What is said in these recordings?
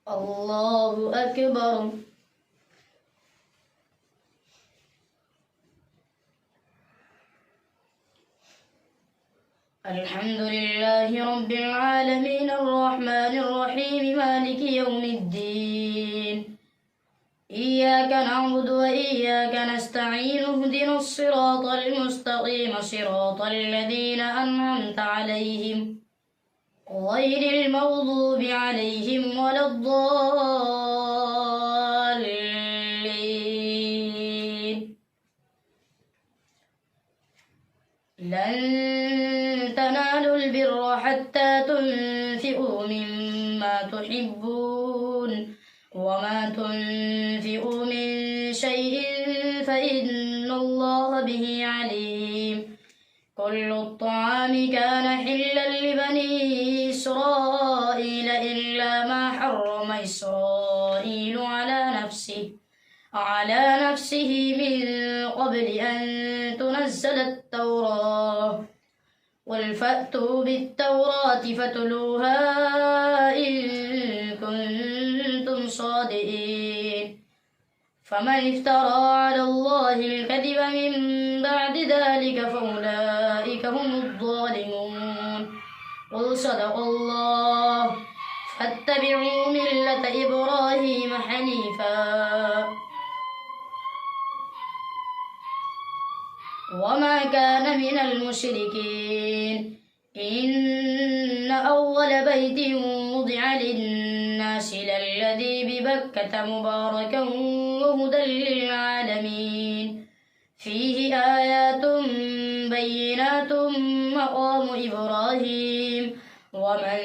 الله أكبر. الحمد لله رب العالمين الرحمن الرحيم مالك يوم الدين. إياك نعبد وإياك نستعين اهدنا الصراط المستقيم صراط الذين أنعمت عليهم غير المغضوب عليهم ولا الضالين. لن تنالوا البر حتى تنفقوا مما تحبون وما تنفقوا من شيء فإن الله به عليم. كل الطعام كان حلا لبني إسرائيل إلا ما حرم إسرائيل على نفسه من قبل أن تنزل التوراة. قل فأتوا بالتوراة فاتلوها إن كنتم صادقين. فمن افترى على الله الكذب من بعد ذلك فأولئك هم الظالمون. قل صدق الله. فاتبعوا ملة إبراهيم حنيفا وما كان من المشركين. إن أول بيت وضع للناس للذي ببكة مباركا وهدى للعالمين. فيه آيات بينات مقام إبراهيم ومن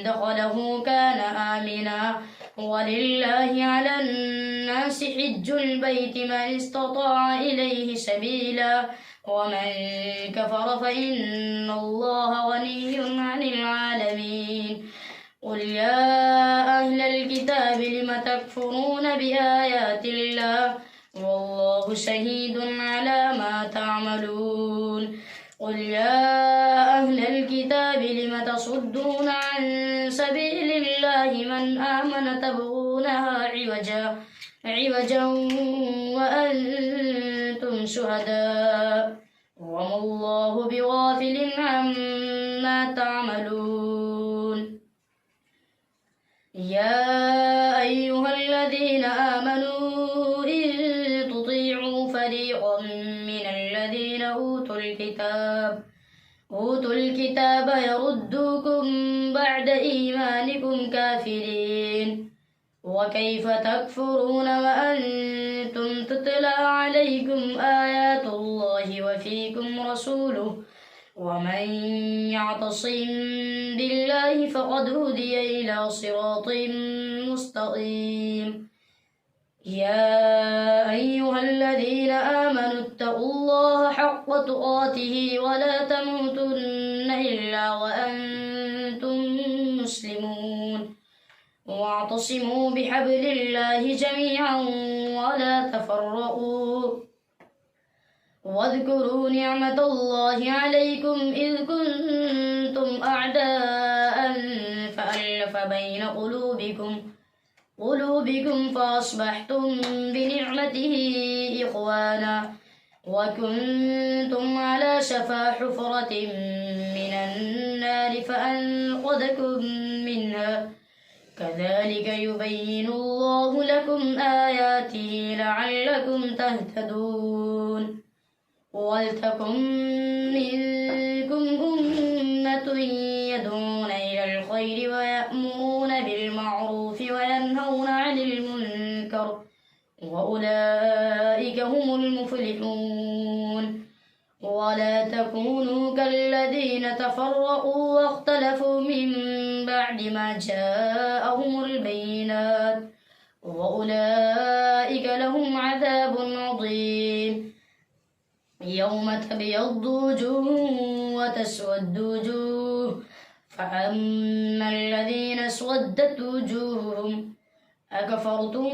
دخله كان آمنا. ولله على الناس حج البيت من استطاع إليه سبيلا ومن كفر فإن الله غني عن العالمين. قل يا أهل الكتاب لم تكفرون بآيات الله والله شهيد على ما تعملون. قل يا أهل الكتاب لم تصدون عن سبيل الله من آمن تبغونها عوجا وأنتم شهداء وما الله بغافل عما تعملون. يا أيها الذين آمنوا إن تطيعوا فريقا من الذين أوتوا الكتاب يردوكم بعد إيمانكم كافرين. وكيف تكفرون وأنتم تتلى عليكم آيات الله وفيكم رسوله ومن يعتصم بالله فقد هدي إلى صراط مستقيم. يا أيها الذين آمنوا اتقوا الله حق تقاته ولا تموتن إلا وأنتم مسلمون. واعتصموا بحبل الله جميعا ولا تفرقوا. واذكروا نعمة الله عليكم إذ كنتم أعداء فألف بين قلوبكم فأصبحتم بنعمته إخوانا وكنتم على شفا حفرة من النار فأنقذكم منها. كذلك يبين الله لكم آياته لعلكم تهتدون. ولتكن منكم أمة يدعون إلى الخير ويأمرون بالمعروف وينهون عن المنكر وأولئك هم المفلحون. ولا تكونوا كالذين تفرقوا واختلفوا من بعد ما جاءهم البينات وأولئك لهم عذاب عظيم. يوم تبيض وجوه وتسود وجوه فأما الذين اسودت وجوههم أكفرتم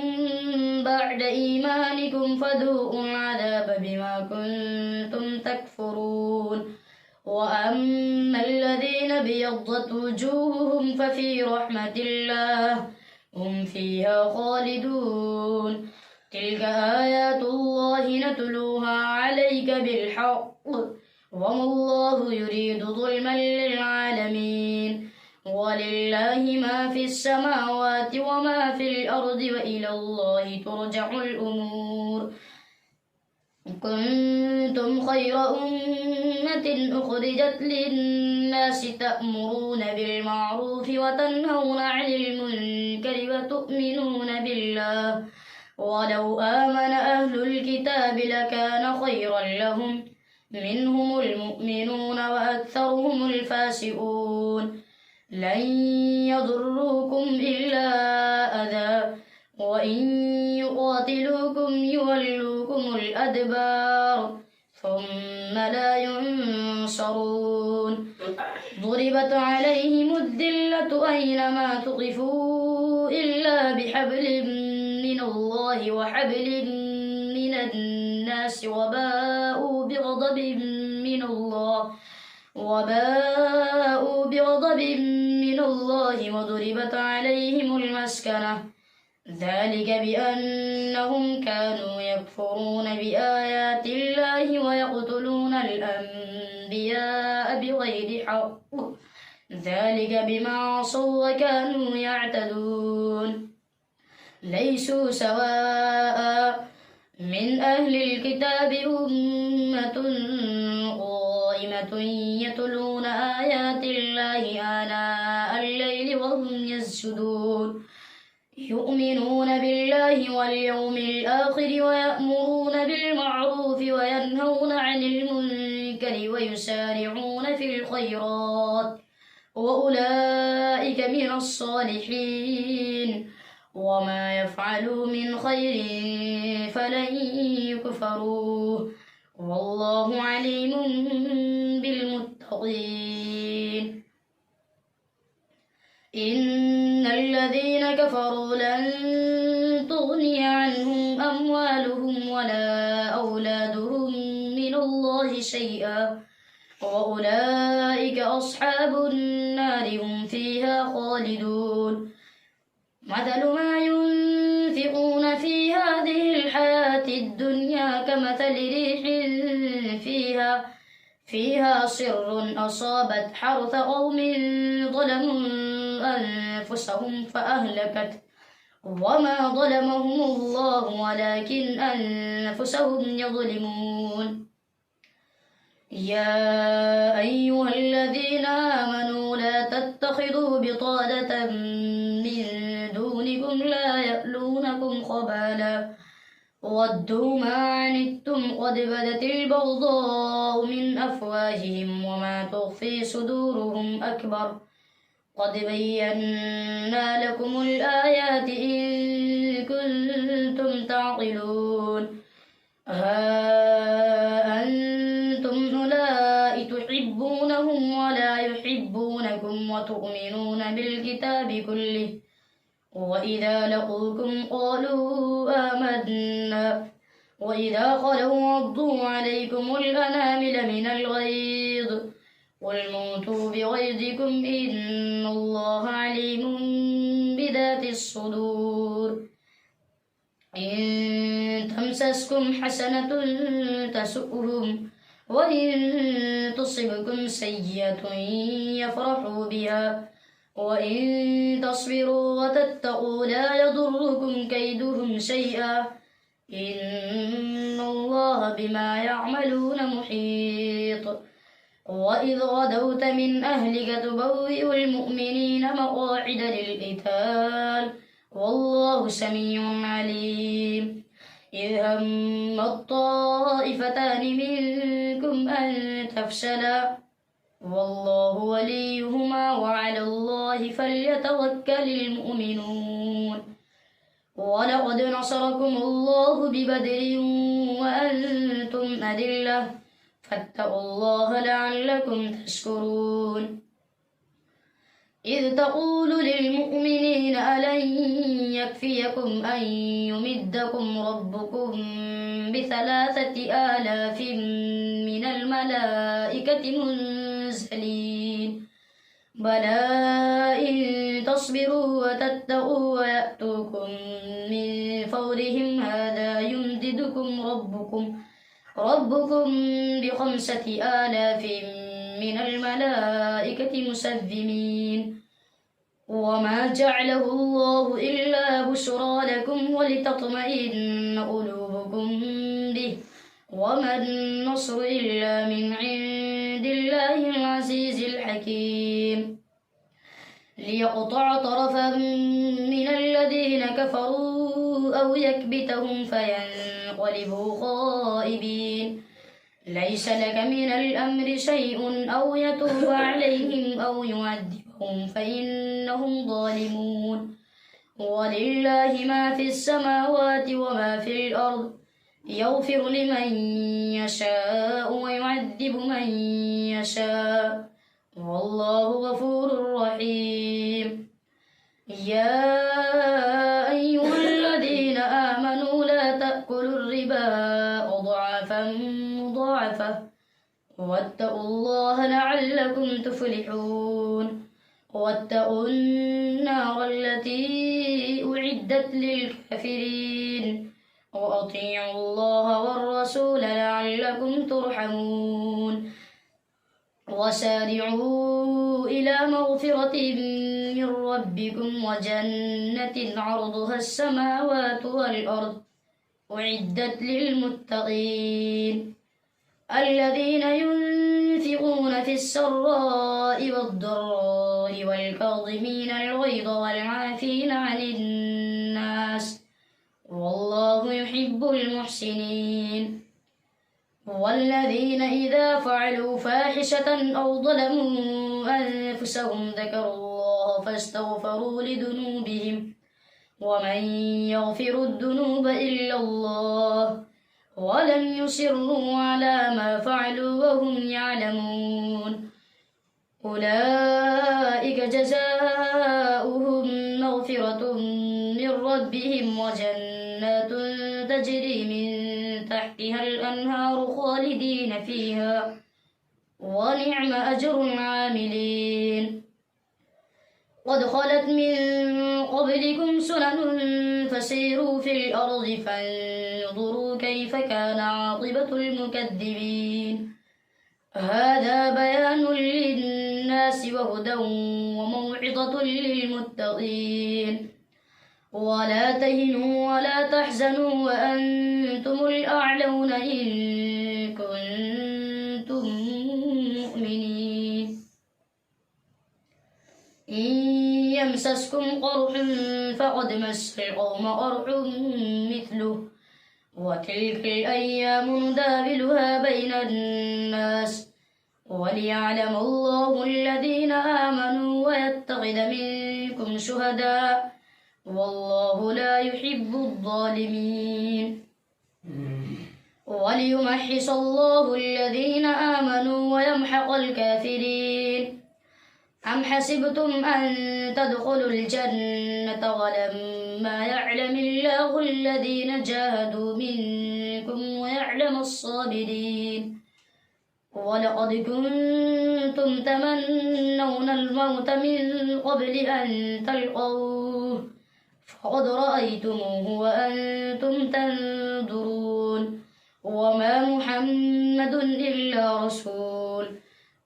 بعد إيمانكم فذوقوا العذاب بما كنتم تكفرون. وأما الذين ابيضت وجوههم ففي رحمة الله هم فيها خالدون تلك آيات الله نتلوها عليك بالحق وما الله يريد ظلما للعالمين ولله ما في السماوات وما في الأرض وإلى الله ترجع الأمور كنتم خير أمة أخرجت للناس تأمرون بالمعروف وتنهون عن المنكر وتؤمنون بالله ولو آمن أهل الكتاب لكان خيرا لهم منهم المؤمنون وأكثرهم الفاسقون لن يضروكم إلا أذى وإن يقاتلوكم يولوكم الأدبار ثم لا ينصرون ضربت عليهم الذلة أينما تقفوا إلا بحبل من الله وحبل من الناس وباءوا بغضب من الله وضربت عليهم المسكنة ذلك بأنهم كانوا يكفرون بآيات الله ويقتلون الأنبياء بغير حق ذلك بما عصوا وكانوا يعتدون ليسوا سواء من أهل الكتاب أمة قائمة يتلون آيات الله آناء الليل وهم يسجدون يؤمنون بالله واليوم الآخر ويأمرون بالمعروف وينهون عن المنكر ويسارعون في الخيرات وأولئك من الصالحين وما يفعلوا من خير فلن يكفروه والله عليم بالمتقين إن الذين كفروا لن تغني عنهم أموالهم ولا أولادهم من الله شيئا وأولئك أصحاب النار هم فيها خالدون مثل ما ينفقون في هذه الحياة الدنيا كمثل ريح فيها صر أصابت حرث قوم ظلموا أنفسهم فأهلكت وما ظلمهم الله ولكن أنفسهم يظلمون يا أيها الذين آمنوا لا تتخذوا بطانة من دونكم لا يألونكم خبالا ودوا ما عنتم قد بدت البغضاء من أفواههم وما تخفي صدورهم أكبر قد بينا لكم الآيات إن كنتم تعقلون ها أنتم أولئك تحبونهم ولا يحبونكم وتؤمنون بالكتاب كله وإذا لقوكم قالوا آمنا وإذا خلوا عضوا عليكم الأنامل من الغيظ قل موتوا بغيظكم إن الله عليم بذات الصدور إن تمسسكم حسنة تسؤهم وإن تصبكم سيئة يفرحوا بها وإن تصبروا وتتقوا لا يضركم كيدهم شيئا إن الله بما يعملون محيط وإذ غدوت من أهلك تبوئ المؤمنين مقاعد للقتال والله سميع عليم إذ هم الطائفتان منكم أن تفشلا والله وليهما وعلى الله فليتوكل المؤمنون ولقد نصركم الله ببدر وأنتم أذلة فاتقوا الله لعلكم تشكرون إذ تقول للمؤمنين ألن يكفيكم أن يمدكم ربكم ب3,000 من الملائكة منزلين بلى إن تصبروا وتتقوا ويأتوكم من فورهم هذا يمددكم ربكم ب5 آلاف من الملائكة مسومين وما جعله الله إلا بشرى لكم ولتطمئن قلوبكم به وما النصر إلا من عند الله العزيز الحكيم ليقطع طرفا من الذين كفروا أو يكبتهم فينقلبوا خائبين ليس لك من الأمر شيء أو يتوب عليهم أو يعذبهم فإنهم ظالمون ولله ما في السماوات وما في الأرض يغفر لمن يشاء ويعذب من يشاء والله غفور رحيم يا أيها الذين آمنوا لا تأكلوا الربا أضعافا مضاعفة واتقوا الله لعلكم تفلحون واتقوا النار التي أعدت للكافرين وأطيعوا الله والرسول لعلكم ترحمون وسارعوا إلى مغفرة من ربكم وجنة عرضها السماوات والأرض أعدت للمتقين الذين ينفقون في السراء والضراء والكاظمين الغيظ والعافين عن الناس والله يحب المحسنين والذين إذا فعلوا فاحشة أو ظلموا أنفسهم ذكروا الله فاستغفروا لذنوبهم ومن يغفر الذنوب إلا الله ولم يصروا على ما فعلوا وهم يعلمون أولئك جزاؤهم مغفرة من ربهم وجنات تجري من تحتها الأنهار خالدين فيها ونعم أجر العاملين قد خلت من قبلكم سنن فسيروا في الأرض فانظروا كيف كان عاقبة المكذبين هذا بيان للناس وهدى وموعظة للمتقين ولا تهنوا ولا تحزنوا وأنتم الأعلون إن كنتم مؤمنين إن يمسسكم قرح فقد مس القوم قرح مثله وتلك الأيام نداولها بين الناس وليعلم الله الذين آمنوا ويتخذ منكم شهداء والله لا يحب الظالمين وليمحص الله الذين آمنوا ويمحق الكافرين أم حسبتم أن تدخلوا الجنة ولما يعلم الله الذين جاهدوا منكم ويعلم الصابرين ولقد كنتم تمنون الموت من قبل أن تلقوه فقد رأيتموه وأنتم تنظرون وما محمد إلا رسول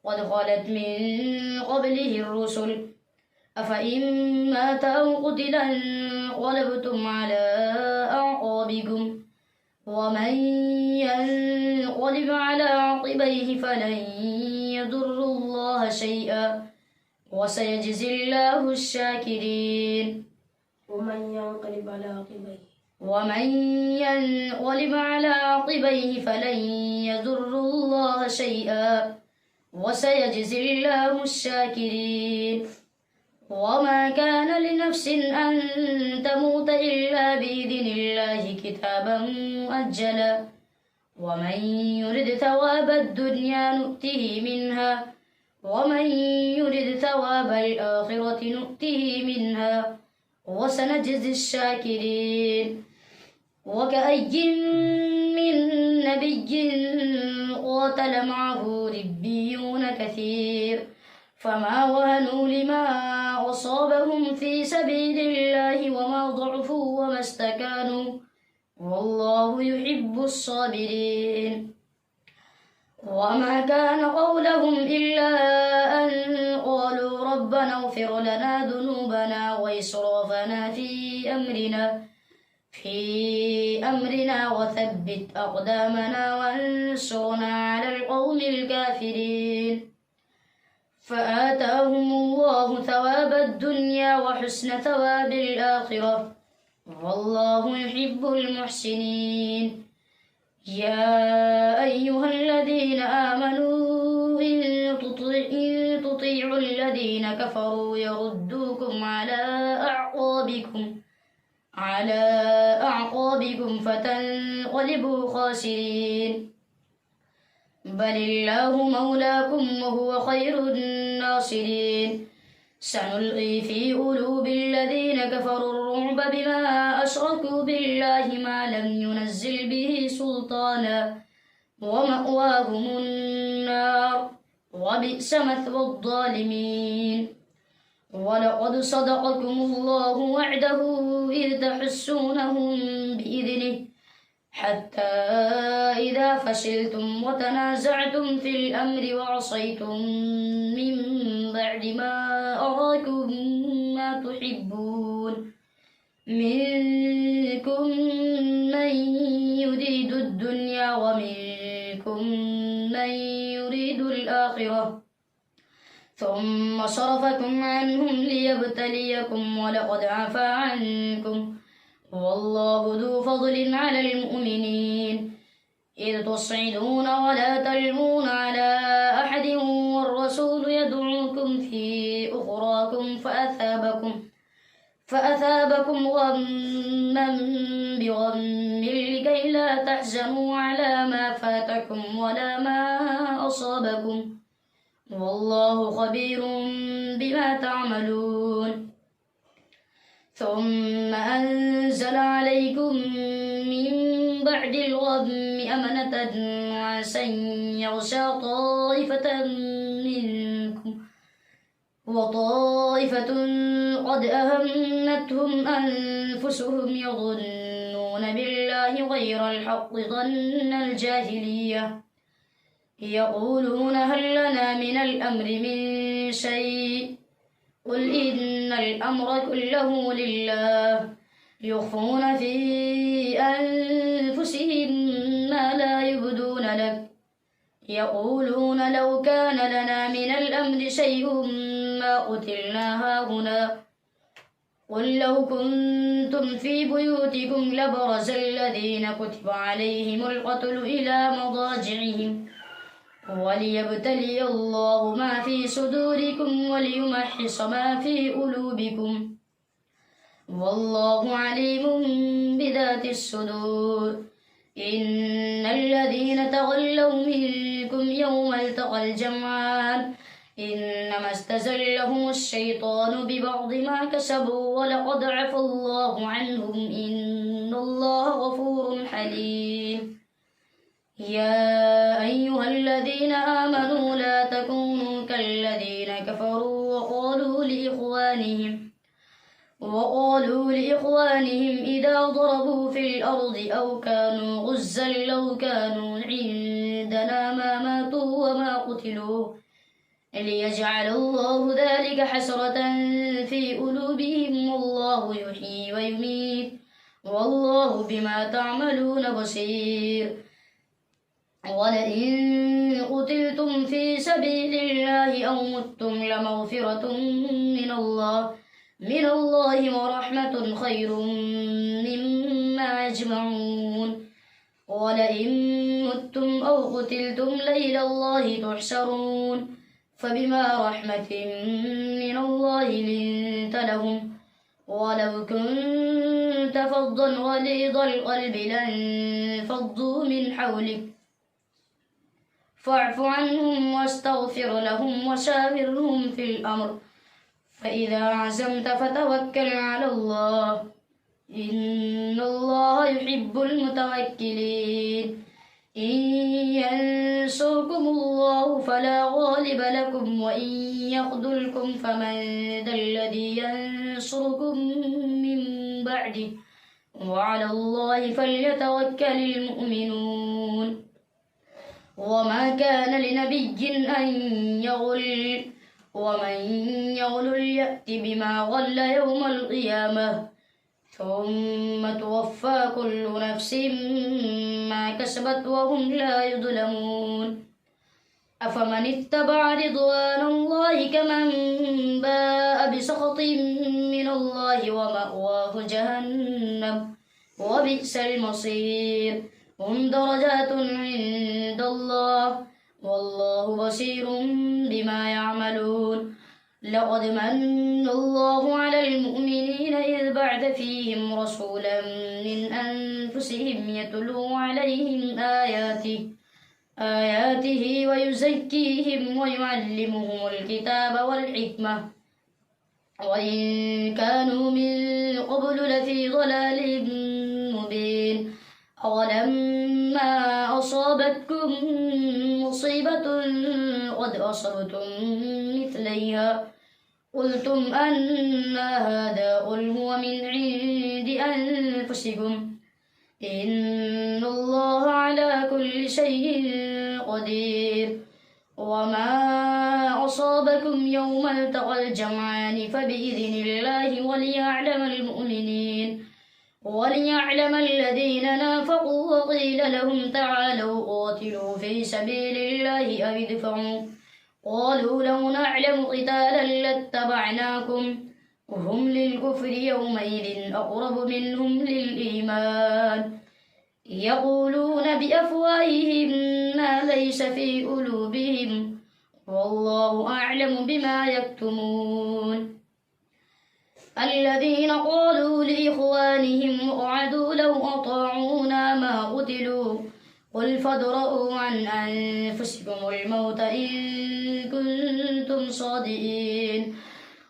قد خلت من قبله الرسل أفإن مات أو قتل انقلبتم على أعقابكم ومن ينقلب على عقبيه فلن يضر الله شيئا وسيجزي الله الشاكرين ومن ينقلب على عقبيه فلن يضر الله شيئا وسيجزي الله الشاكرين وما كان لنفس أن تموت إلا بإذن الله كتابا مؤجلا ومن يرد ثواب الدنيا نؤته منها ومن يرد ثواب الآخرة نؤته منها وسنجزي الشاكرين وكأي من نبي قاتل معه ربيون كثير فما وهنوا لما أصابهم في سبيل الله وما ضعفوا وما استكانوا والله يحب الصابرين. وما كان قولهم إلا أن قالوا ربنا اغفر لنا ذنوبنا وإسرافنا في أمرنا وثبت أقدامنا وانصرنا على القوم الكافرين. فآتاهم الله ثواب الدنيا وحسن ثواب الآخرة والله يحب المحسنين. يا أيها الذين آمنوا إن تطيعوا الذين كفروا يردوكم على أعقابكم فتنقلبوا خاسرين. بل الله مولاكم وهو خير الناصرين. سنلقي في قلوب الذين كفروا الرعب بما أشركوا بالله ما لم ينزل به سلطانا ومأواهم النار وبئس مثوى الظالمين. ولقد صدقكم الله وعده إذ تحسونهم بإذنه حتى إذا فشلتم وتنازعتم في الأمر وعصيتم من بعد ما أراكم ما تحبون منكم من يريد الدنيا ومنكم من يريد الآخرة ثم صرفكم عنهم ليبتليكم ولقد عفا عنكم والله ذو فضل على المؤمنين. إذ تصعدون ولا تلوون على أحد والرسول يدعوكم في أخراكم فأثابكم غما بغم لكي لا تحزنوا على ما فاتكم ولا ما أصابكم والله خبير بما تعملون. ثم أنزل عليكم من بعد الغم أمنة عسى يغشى طائفة منكم وطائفة قد أهمتهم أنفسهم يظنون بالله غير الحق ظن الجاهلية يقولون هل لنا من الأمر من شيء قل إن الأمر كله لله يخفون في أنفسهم ما لا يبدون لك يقولون لو كان لنا من الأمر شيء ما قتلنا هاهنا قل لو كنتم في بيوتكم لبرز الذين كتب عليهم القتل إلى مضاجعهم وليبتلي الله ما في صدوركم وليمحص ما في قلوبكم والله عليم بذات الصدور. إن الذين تولوا منكم يوم التقى الجمعان إنما استزلهم الشيطان ببعض ما كسبوا ولقد عفى الله عنهم إن الله غفور حليم. يا أيها الذين آمنوا لا تكونوا كالذين كفروا وقالوا لإخوانهم إذا ضربوا في الأرض أو كانوا غزا لو كانوا عندنا ما ماتوا وما قتلوا ليجعل الله ذلك حسرة في قلوبهم والله يحيي ويميت والله بما تعملون بصير. ولئن قتلتم في سبيل الله أو متم لمغفرة من الله ورحمة خير مما يجمعون. ولئن متم أو قتلتم لإلى الله تحشرون. فبما رحمة من الله لنت لهم ولو كنت فظا غليظ القلب لانفضوا من حولك فاعف عنهم واستغفر لهم وشاورهم في الأمر فإذا عزمت فتوكل على الله إن الله يحب المتوكلين. إن ينصركم الله فلا غالب لكم وإن يخذلكم فمن ذا الذي ينصركم من بعده وعلى الله فليتوكل المؤمنون وما كان لنبي أن يغل ومن يغل يأت بما غل يوم القيامة ثم توفى كل نفس ما كسبت وهم لا يظلمون أفمن اتبع رضوان الله كمن باء بسخط من الله ومأواه جهنم وبئس المصير هم درجات عند الله والله بصير بما يعملون لقد من الله على المؤمنين إذ بعث فيهم رسولا من أنفسهم يتلو عليهم آياته ويزكيهم ويعلمهم الكتاب والحكمة وإن كانوا من قبل لفي ضلال مبين أولما أصابتكم مصيبة قد أصبتم مثليها قلتم أن هذا قل هو من عند أنفسكم إن الله على كل شيء قدير وما أصابكم يوم التقى الجمعان فبإذن الله وليعلم الذين نافقوا وقيل لهم تعالوا قاتلوا في سبيل الله أو ادفعوا قالوا لو نعلم قتالا لاتبعناكم وهم للكفر يومئذ أقرب منهم للإيمان يقولون بأفواههم ما ليس في قلوبهم والله أعلم بما يكتمون الذين قالوا لإخوانهم اقعدوا لو أطاعونا ما قتلوا قل فادرءوا عن أنفسكم الموت إن كنتم صادقين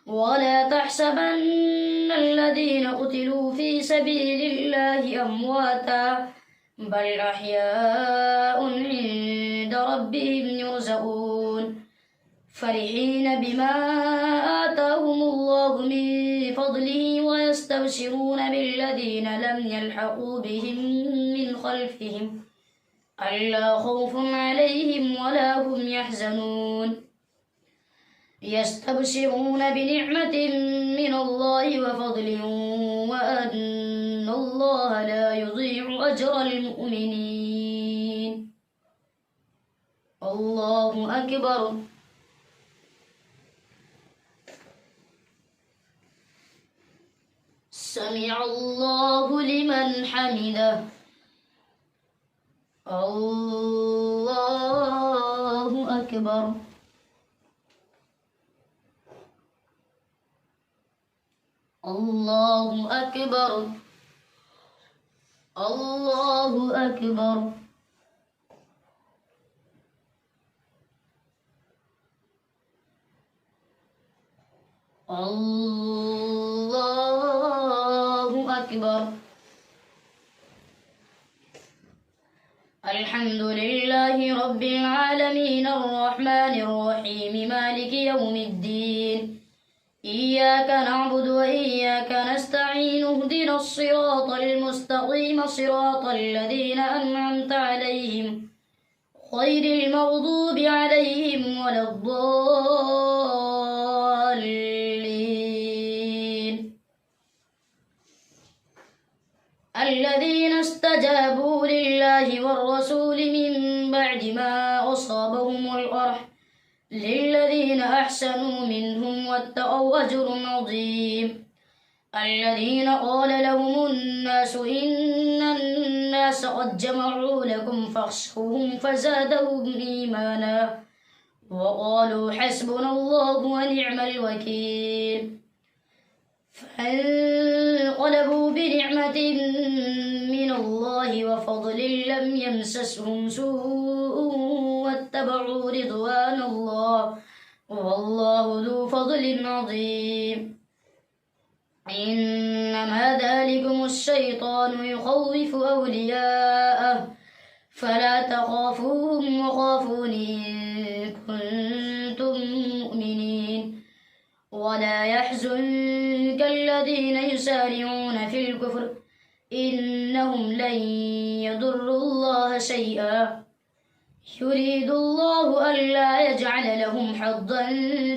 ولا تحسبن الذين قتلوا في سبيل الله أمواتا بل أحياء عند ربهم يرزقون فرحين بما آتاهم الله من فضله ويستبشرون بالذين لم يلحقوا بهم من خلفهم ألا خوف عليهم ولا هم يحزنون يستبشرون بنعمة من الله وفضل وأن الله لا يضيع أجر المؤمنين الله أكبر سمع الله لمن حمده الله أكبر الله أكبر الله أكبر الله أكبر الحمد لله رب العالمين الرحمن الرحيم مالك يوم الدين إياك نعبد وإياك نستعين اهدنا الصراط المستقيم صراط الذين أنعمت عليهم غير المغضوب عليهم ولا الضالين الذين استجابوا لله والرسول من بعد ما أصابهم القرح للذين أحسنوا منهم واتقوا أجر عظيم الذين قال لهم الناس إن الناس قد جمعوا لكم فاخشوهم فزادهم إيمانا وقالوا حسبنا الله ونعم الوكيل فانقلبوا بنعمة من الله وفضل لم يمسسهم سوء واتبعوا رضوان الله والله ذو فضل عظيم إنما ذلكم الشيطان يخوف أولياءه فلا تخافوهم وخافون إن كنتم مؤمنين ولا يحزنك الذين يسارعون في الكفر إنهم لن يضروا الله شيئا يريد الله ألا يجعل لهم حظا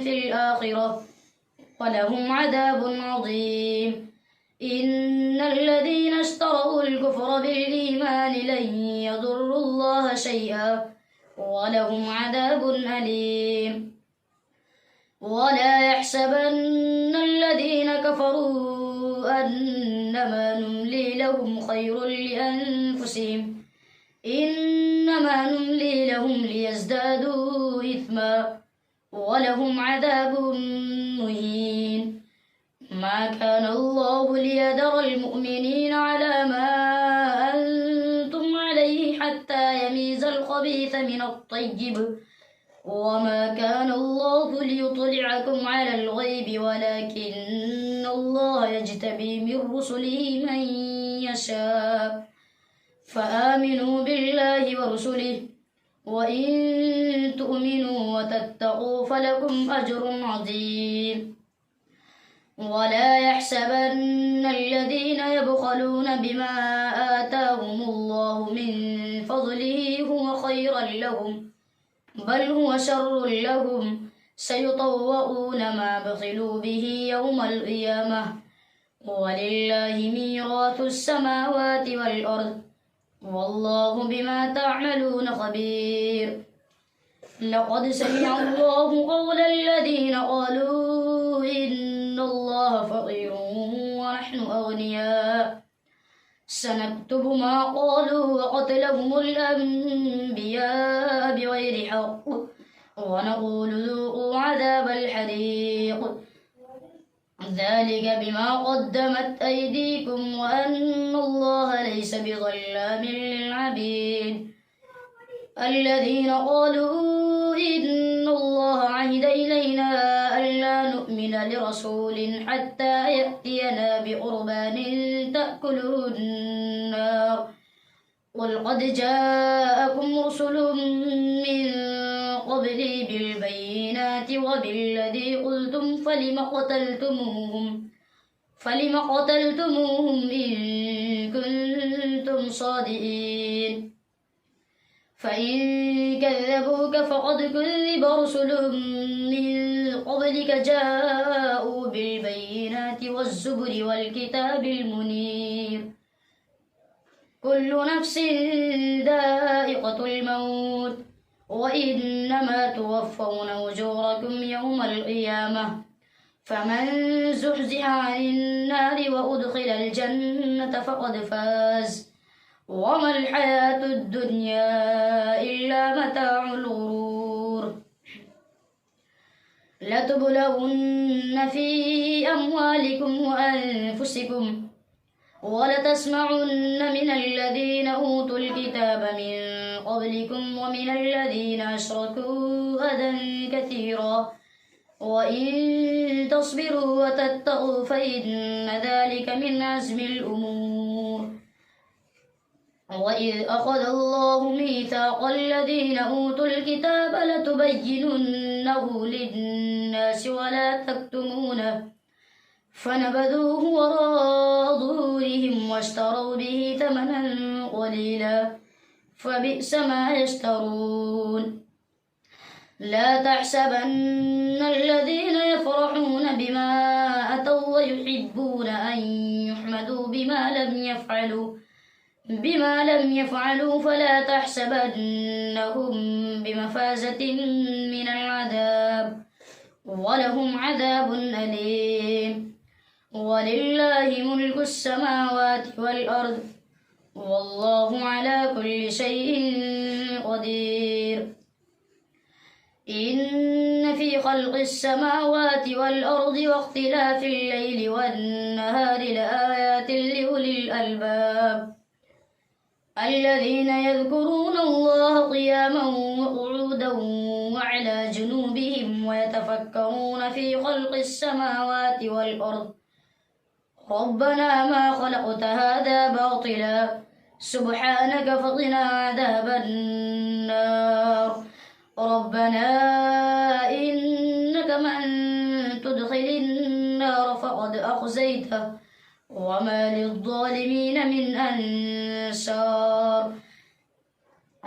في الآخرة ولهم عذاب عظيم إن الذين اشتروا الكفر بالإيمان لن يضروا الله شيئا ولهم عذاب أليم ولا يحسبن الذين كفروا أنما نملي لهم خير لأنفسهم إنما نملي لهم ليزدادوا إثما ولهم عذاب مهين ما كان الله ليذر المؤمنين على ما أنتم عليه حتى يميز الخبيث من الطيب وما كان الله ليطلعكم على الغيب ولكن الله يجتبي من رسله من يشاء فآمنوا بالله ورسله وإن تؤمنوا وتتقوا فلكم أجر عظيم ولا يحسبن الذين يبخلون بما آتاهم الله من فضله هو خيرا لهم بل هو شر لهم سيطوقون ما بخلوا به يوم القيامة ولله ميراث السماوات والأرض والله بما تعملون خبير لقد سمع الله قول الذين قالوا إن الله فقير ونحن أغنياء سنكتب ما قالوا وقتلهم الأنبياء بغير حق ونقول ذوقوا عذاب الحريق ذلك بما قدمت أيديكم وأن الله ليس بظلام للعبيد الذين قالوا إن الله عهد إلينا ألا نؤمن لرسول حتى يأتينا بقربان تأكله النار قل قد جاءكم رسل من قبلي بالبينات وبالذي قلتم فلم قتلتموهم إن كنتم صادقين فإن كذبوك فقد كذب رسل من قبلك جاءوا بالبينات والزبر والكتاب المنير كل نفس ذائقة الموت وإنما توفون أجوركم يوم القيامة فمن زحزح عن النار وأدخل الجنة فقد فاز وما الحياة الدنيا إلا متاع الغرور لتبلغن في أموالكم وأنفسكم ولتسمعن من الذين أوتوا الكتاب من قبلكم ومن الذين أشركوا أذى كثيرا وإن تصبروا وتتقوا فإن ذلك من عزم الأمور وإذ أخذ الله ميثاق الذين أوتوا الكتاب لتبيننه للناس ولا تكتمونه فنبذوه وراء ظهورهم واشتروا به ثمنا قليلا فبئس ما يشترون لا تحسبن الذين يفرحون بما أتوا ويحبون أن يحمدوا بما لم يفعلوا فلا تحسبنهم بمفازة من العذاب ولهم عذاب أليم ولله ملك السماوات والأرض والله على كل شيء قدير إن في خلق السماوات والأرض واختلاف الليل والنهار لآيات لأولي الألباب الذين يذكرون الله قياما وقعودا وعلى جنوبهم ويتفكرون في خلق السماوات والأرض ربنا ما خلقت هذا باطلا سبحانك فقنا عذاب النار. ربنا إنك من تدخل النار فقد أخزيته وما للظالمين من أنصار.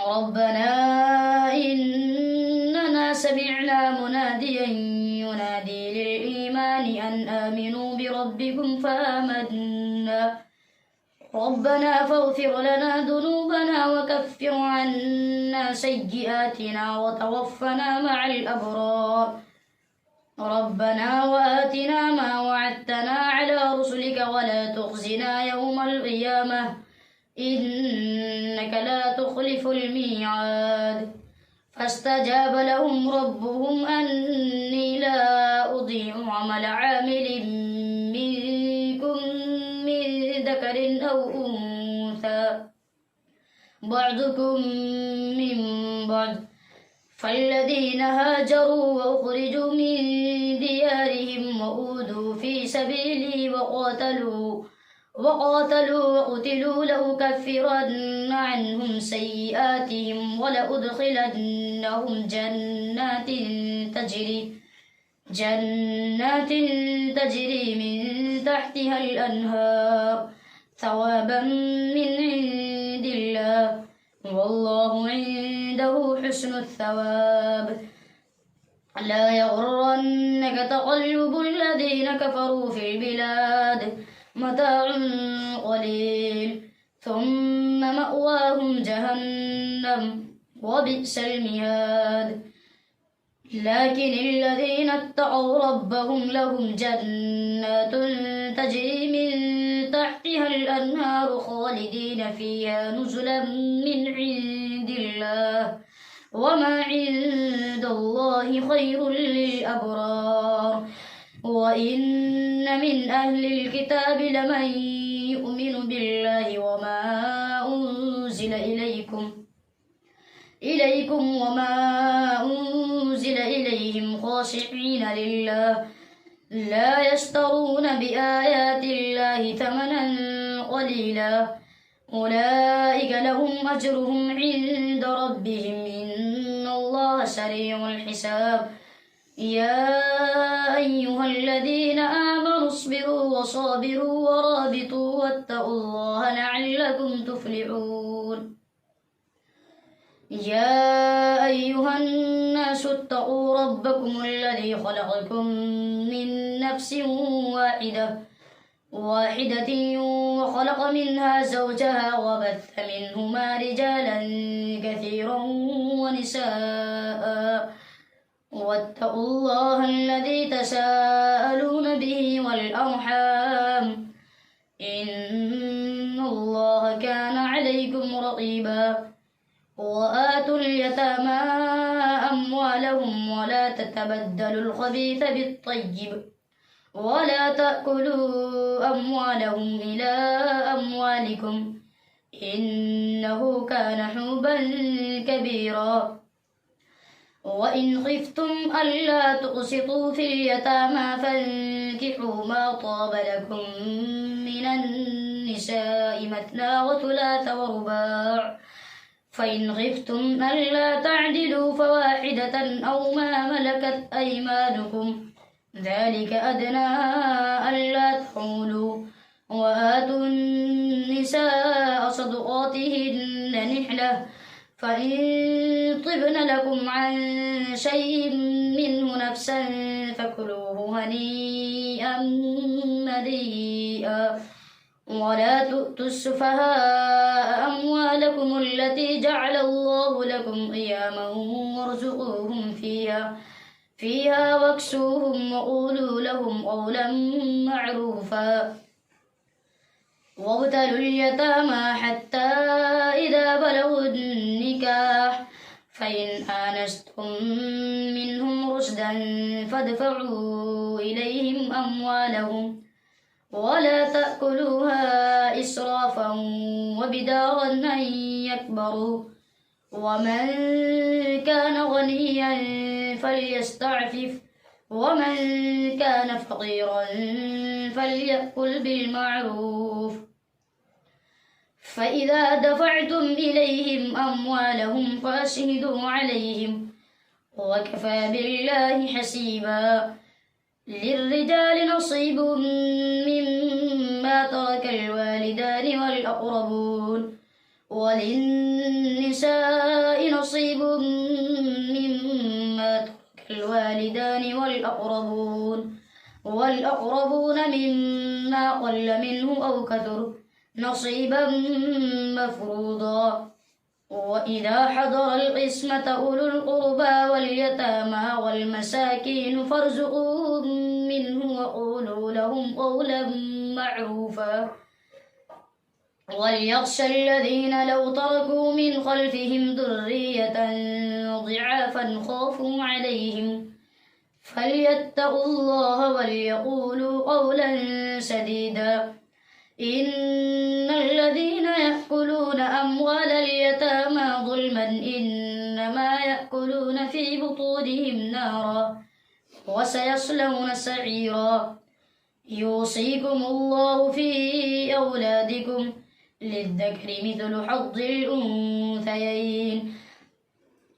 ربنا إننا سمعنا مناديا ينادي للإيمان أن آمنوا بربكم فآمنا. ربنا فاغفر لنا ذنوبنا وكفر عنا سيئاتنا وتوفنا مع الأبرار. ربنا وآتنا ما وعدتنا على رسلك ولا تخزنا يوم القيامة إنك لا تخلف الميعاد. فاستجاب لهم ربهم أني لا أضيع عمل عامل منكم من ذكر أو أنثى بعضكم من بعض. فالذين هاجروا وأخرجوا من ديارهم وأوذوا في سبيلي وقاتلوا وقتلوا لأكفرن عنهم سيئاتهم ولأدخلنهم جنات تجري من تحتها الأنهار ثوابا من عند الله والله عنده حسن الثواب. لا يغرنك تقلب الذين كفروا في البلاد متاع قليل ثم مأواهم جهنم وبئس المهاد. لكن الذين اتقوا ربهم لهم جنات تجري من تحتها الأنهار خالدين فيها نزلا من عند الله وما عند الله خير للأبرار. وإن من أهل الكتاب لمن يؤمن بالله وما أنزل إليكم وما أنزل إليهم خاشعين لله لا يشترون بآيات الله ثمنا قليلا أولئك لهم أجرهم عند ربهم إن الله سريع الحساب. يا أيها الذين آمنوا اصبروا وصابروا ورابطوا واتقوا الله لعلكم تفلحون. يا أيها الناس اتقوا ربكم الذي خلقكم من نفس واحدة وخلق منها زوجها وبث منهما رجالا كثيرا ونساء واتقوا الله الذي تساءلون به والأرحام إن الله كان عليكم رقيبا. وآتوا اليتامى أموالهم ولا تتبدلوا الخبيث بالطيب ولا تأكلوا أموالهم إلى أموالكم إنه كان حوبا كبيرا. وإن خفتم ألا تقسطوا في اليتامى فانكحوا ما طاب لكم من النساء مثنى وثلاث ورباع فإن خفتم ألا تعدلوا فواحدة أو ما ملكت أيمانكم ذلك أدنى ألا تعولوا. وآتوا النساء صدقاتهن نحلة فإن طبن لكم عن شيء منه نفسا فكلوه هنيئا مريئا. ولا تؤتوا السفهاء أموالكم التي جعل الله لكم قياما وارزقوهم فيها واكسوهم وقولوا لهم قولا معروفا. وابتلوا اليتامى حتى إذا بلغوا النكاح فإن آنستم منهم رشدا فادفعوا إليهم أموالهم ولا تأكلوها إسرافا وبدارا أن يكبروا. ومن كان غنيا فليستعفف ومن كان فقيرا فليأكل بالمعروف. فإذا دفعتم إليهم أموالهم فأشهدوا عليهم وكفى بالله حسيبا. للرجال نصيب مما ترك الوالدان والأقربون وللنساء نصيب مما ترك الوالدان والأقربون مما قل منه أو كثر نصيبا مفروضا. وإذا حضر القسمة أولو القربى واليتامى والمساكين فارزقوهم منه وقولوا لهم قولا معروفا. وليخشى الذين لو تركوا من خلفهم ذرية ضعافا خافوا عليهم فليتقوا الله وليقولوا قولا سديدا. إن الذين يأكلون أموال اليتامى ظلما إنما يأكلون في بطونهم نارا وسيصلون سعيرا. يوصيكم الله في أولادكم للذكر مثل حظ الأنثيين.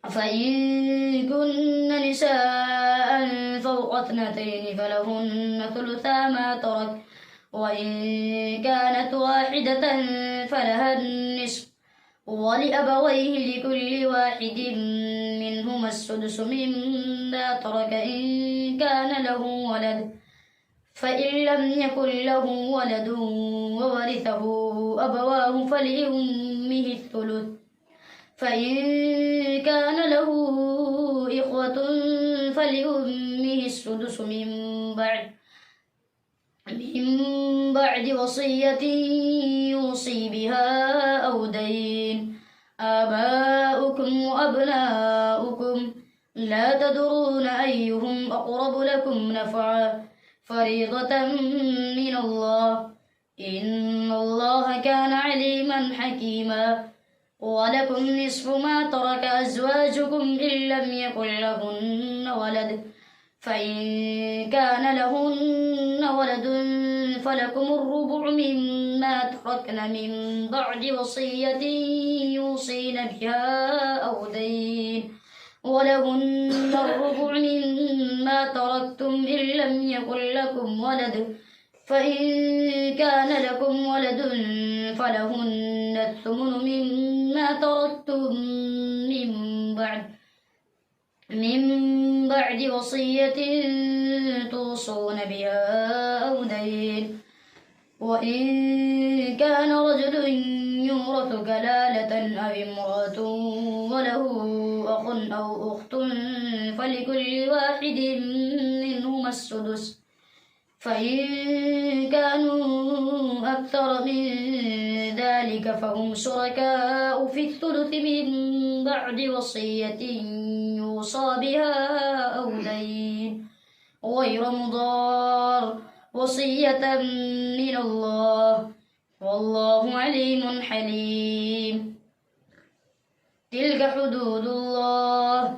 فإن كن نساء فوق 2 فلهن ثلثا ما ترك وإن كانت واحدة فلها النصف ولأبويه لكل واحد منهما السدس مما ترك إن كان له ولد. فإن لم يكن له ولد وورثه أبواه فلأمه الثلث. فإن كان له إخوة فلأمه السدس من بعد وصية يوصي بها أو دين. آباؤكم وأبناؤكم لا تدرون أيهم أقرب لكم نفعا فريضة من الله إن الله كان عليما حكيما. ولكم نصف ما ترك أزواجكم إن لم يكن لهن ولد فإن كان لهن ولد فلكم الربع مما تركن من بعد وصية يوصين بها أو دين. ولهن الربع مما تركتم إن لم يكن لكم ولد فإن كان لكم ولد فلهن الثمن مما تركتم من بعد وصية توصون بها أو دين. وإن كان رجل يورث كلالة أو امرأة وله أخ أو أخت فلكل واحد منهما السدس. فإن كانوا أكثر من ذلك فهم شركاء في الثلث من بعد وصية يوصى بها أو دين غير مضار وصية من الله والله عليم حليم. تلك حدود الله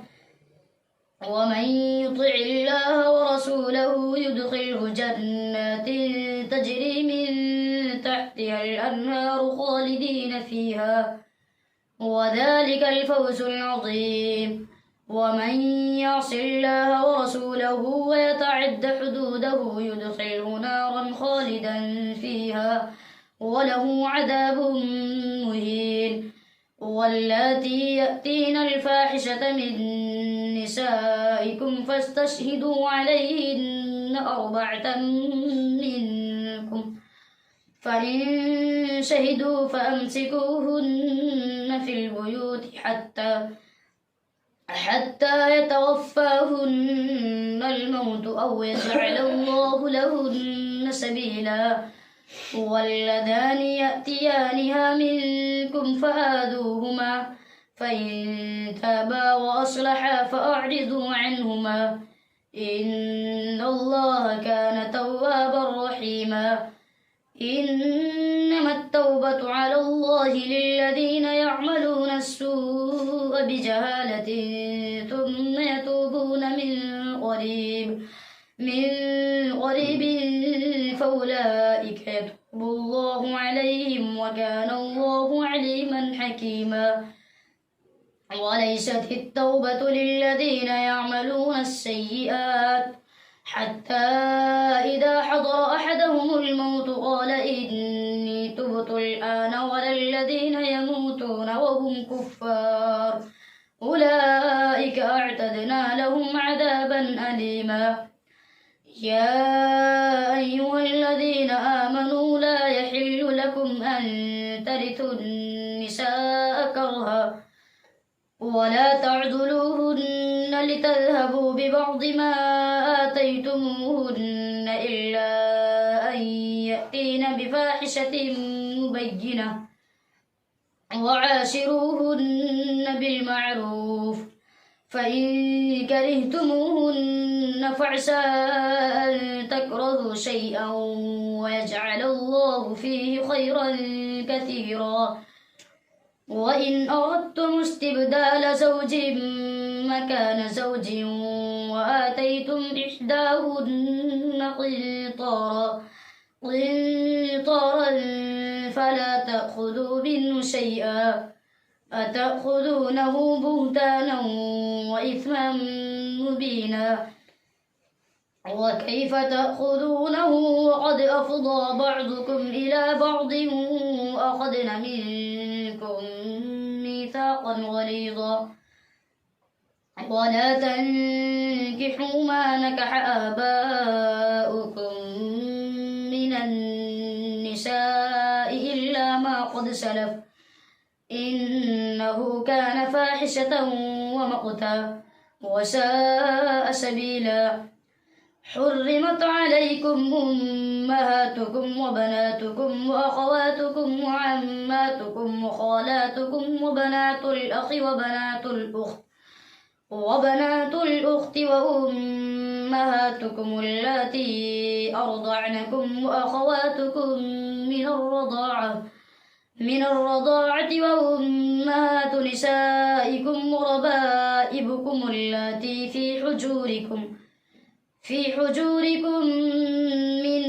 ومن يطع الله ورسوله يدخله جنات تجري من تحتها الأنهار خالدين فيها وذلك الفوز العظيم. ومن يعص الله ورسوله ويتعد حدوده يدخله نارا خالدا فيها وله عذاب مهين. واللاتي يأتين الفاحشة من نسائكم فاستشهدوا عليهن 4 منكم فإن شهدوا فأمسكوهن في البيوت حتى يتوفاهن الموت أو يجعل الله لهن سبيلا. واللذان يأتيانها منكم فآذوهما فإن تابا وأصلحا فأعرضوا عنهما إن الله كان توابا رحيما. إنما التوبة على الله للذين يعملون السوء بجهالة ثم يتوبون من قريب فأولئك يتوب الله عليهم وكان الله عليما حكيما وليست التوبة للذين يعملون السيئات حتى إذا حضر أحدهم الموت قال إني تبت الآن ولا الذين يموتون وهم كفار أولئك أعتدنا لهم عذابا أليما يا أيها الذين آمنوا لا يحل لكم أن ترثوا النساء كرها ولا تعضلوهن لتذهبوا ببعض ما آتيتموهن إلا أن يأتين بفاحشة مبينة وعاشروهن بالمعروف فإن كرهتموهن فعسى أن تكرهوا شيئا ويجعل الله فيه خيرا كثيرا وإن أردتم استبدال زوج مكان زوج وآتيتم إحداهن قنطارا فلا تأخذوا منه شيئا أتأخذونه بهتانا وإثما مبينا وكيف تأخذونه وقد أفضى بعضكم إلى بعض وأخذن منكم ميثاقا غليظا ولا تنكحوا ما نكح آباؤكم من النساء إلا ما قد سلف إنه كان فاحشة ومقتا وساء سبيلا حرمت عليكم أمهاتكم وبناتكم وأخواتكم وعماتكم وخالاتكم وبنات الأخ وبنات الأخت وأمهاتكم اللاتي أرضعنكم وأخواتكم من الرضاعة وأمهات نسائكم وربائبكم اللاتي في حجوركم من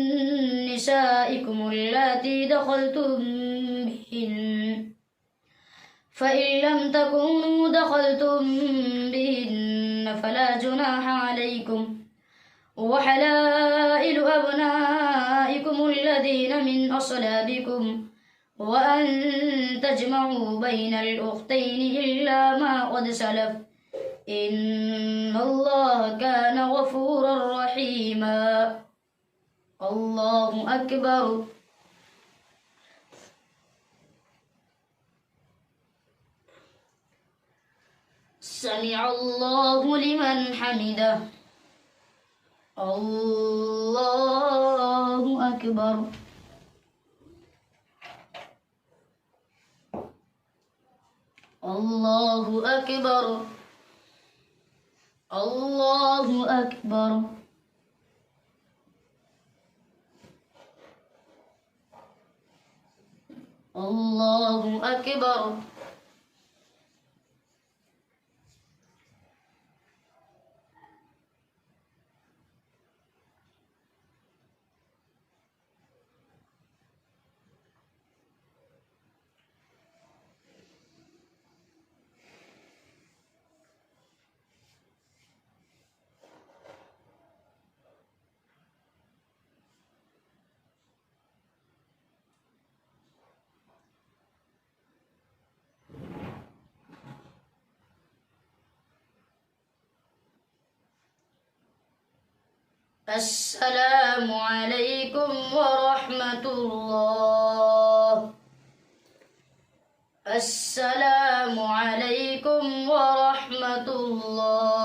نسائكم اللاتي دخلتم بهن فإن لم تكونوا دخلتم بهن فلا جناح عليكم وحلائل أبنائكم الذين من أصلابكم وأن تجمعوا بين الأختين إلا ما قد سلف إن الله كان غفورا رحيما الله أكبر سمع الله لمن حمده الله أكبر الله أكبر الله أكبر الله أكبر السلام عليكم ورحمة الله السلام عليكم ورحمة الله